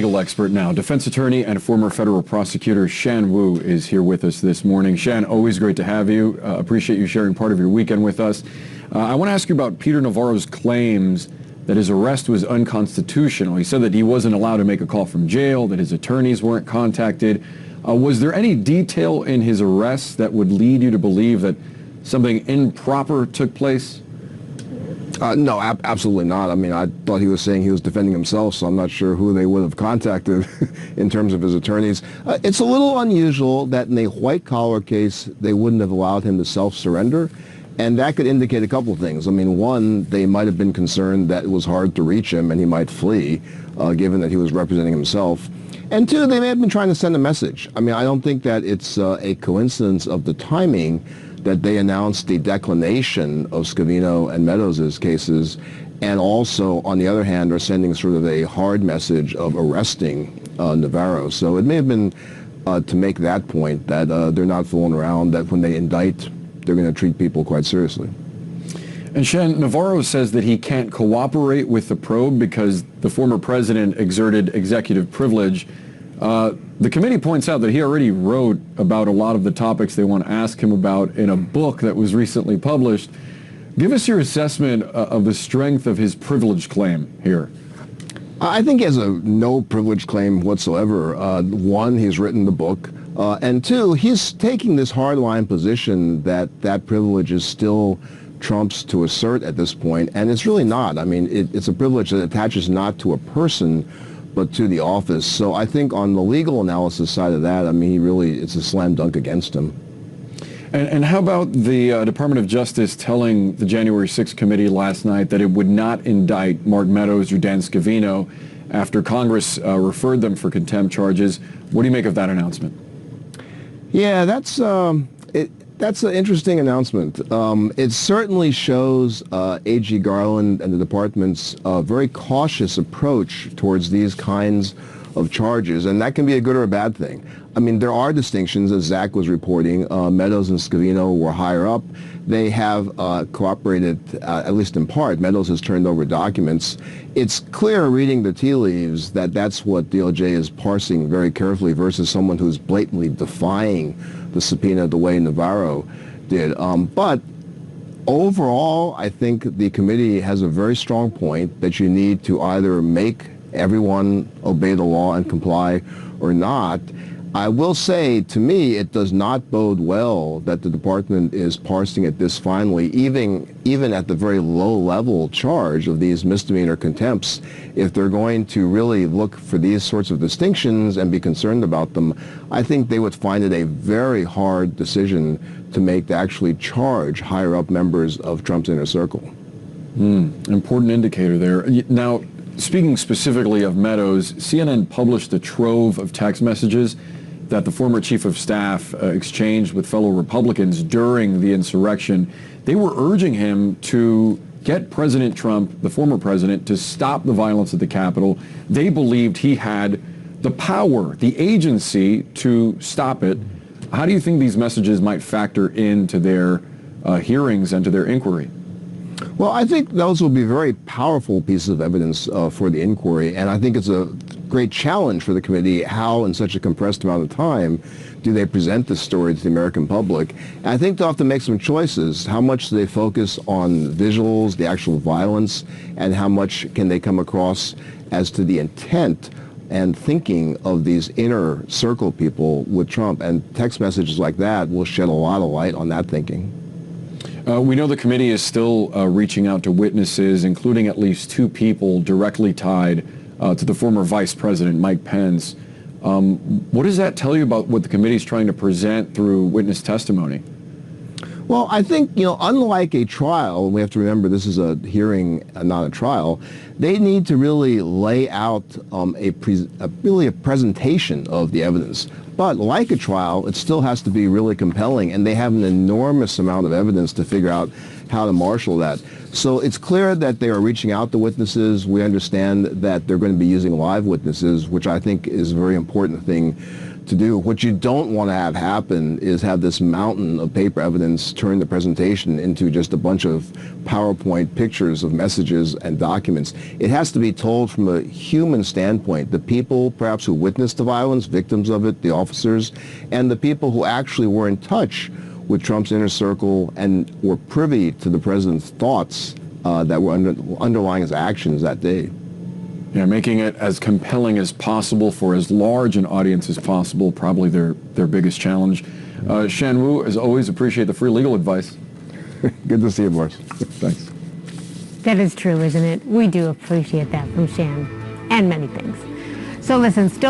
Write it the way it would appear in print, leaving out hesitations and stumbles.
Legal expert now, defense attorney and former federal prosecutor Shan Wu is here with us this morning. Shan, always great to have you. Appreciate you sharing part of your weekend with us. I want to ask you about Peter Navarro's claims that his arrest was unconstitutional. He said that he wasn't allowed to make a call from jail, that his attorneys weren't contacted. Was there any detail in his arrest that would lead you to believe that something improper took place? No, absolutely not. I mean, I thought he was saying he was defending himself, so I'm not sure who they would have contacted in terms of his attorneys. It's a little unusual that in a white-collar case, they wouldn't have allowed him to self-surrender, and that could indicate a couple of things. I mean, one, they might have been concerned that it was hard to reach him and he might flee, given that he was representing himself. And two, they may have been trying to send a message. I mean, I don't think that it's a coincidence of the timing that they announced the declination of Scavino and Meadows' cases, and also, on the other hand, are sending sort of a hard message of arresting Navarro. So it may have been to make that point that they're not fooling around, that when they indict, they're going to treat people quite seriously. And Shan, Navarro says that he can't cooperate with the probe because the former president exerted executive privilege. The committee points out that he already wrote about a lot of the topics they want to ask him about in a book that was recently published. Give us your assessment of the strength of his privilege claim here. I think he has a no privilege claim whatsoever. One, he's written the book. And two, he's taking this hardline position that that privilege is still Trump's to assert at this point, and it's really not. I mean, it's a privilege that attaches not to a person, but to the office. So I think on the legal analysis side of that, I mean, it's a slam dunk against him. And how about the Department of Justice telling the January 6th committee last night that it would not indict Mark Meadows or Dan Scavino after Congress referred them for contempt charges? What do you make of that announcement? Yeah, that's an interesting announcement. It certainly shows AG Garland and the department's very cautious approach towards these kinds of charges, and that can be a good or a bad thing. I mean, there are distinctions, as Zach was reporting. Meadows and Scavino were higher up. They have cooperated, at least in part. Meadows has turned over documents. It's clear reading the tea leaves that that's what DOJ is parsing very carefully versus someone who's blatantly defying the subpoena the way Navarro did. But overall, I think the committee has a very strong point that you need to either make everyone obey the law and comply or not. I will say, to me, it does not bode well that the department is parsing it this finely, even at the very low-level charge of these misdemeanor contempts. If they're going to really look for these sorts of distinctions and be concerned about them, I think they would find it a very hard decision to make to actually charge higher-up members of Trump's inner circle. Important indicator there. Now, speaking specifically of Meadows, CNN published a trove of text messages that the former chief of staff exchanged with fellow Republicans during the insurrection. They were urging him to get President Trump, the former president, to stop the violence at the Capitol. They believed he had the power, the agency to stop it. How do you think these messages might factor into their hearings and to their inquiry? Well, I think those will be very powerful pieces of evidence for the inquiry, and I think it's a great challenge for the committee. How, in such a compressed amount of time, do they present this story to the American public? And I think they'll have to make some choices. How much do they focus on visuals, the actual violence, and how much can they come across as to the intent and thinking of these inner circle people with Trump? And text messages like that will shed a lot of light on that thinking. We know the committee is still reaching out to witnesses, including at least two people directly tied to the former Vice President, Mike Pence. What does that tell you about what the committee is trying to present through witness testimony? Well, I think, unlike a trial, we have to remember this is a hearing, not a trial, they need to really lay out a presentation of the evidence. But like a trial, it still has to be really compelling, and they have an enormous amount of evidence to figure out how to marshal that. So it's clear that they are reaching out to witnesses. We understand that they're going to be using live witnesses, which I think is a very important thing to do. What you don't want to have happen is have this mountain of paper evidence turn the presentation into just a bunch of PowerPoint pictures of messages and documents. It has to be told from a human standpoint. The people perhaps who witnessed the violence, victims of it, the officers, and the people who actually were in touch with Trump's inner circle and were privy to the president's thoughts that were underlying his actions that day. Yeah, making it as compelling as possible for as large an audience as possible, probably their biggest challenge. Shan Wu, as always, appreciate the free legal advice. Good to see you, Boris. Thanks. That is true, isn't it? We do appreciate that from Shan and many things. So listen, still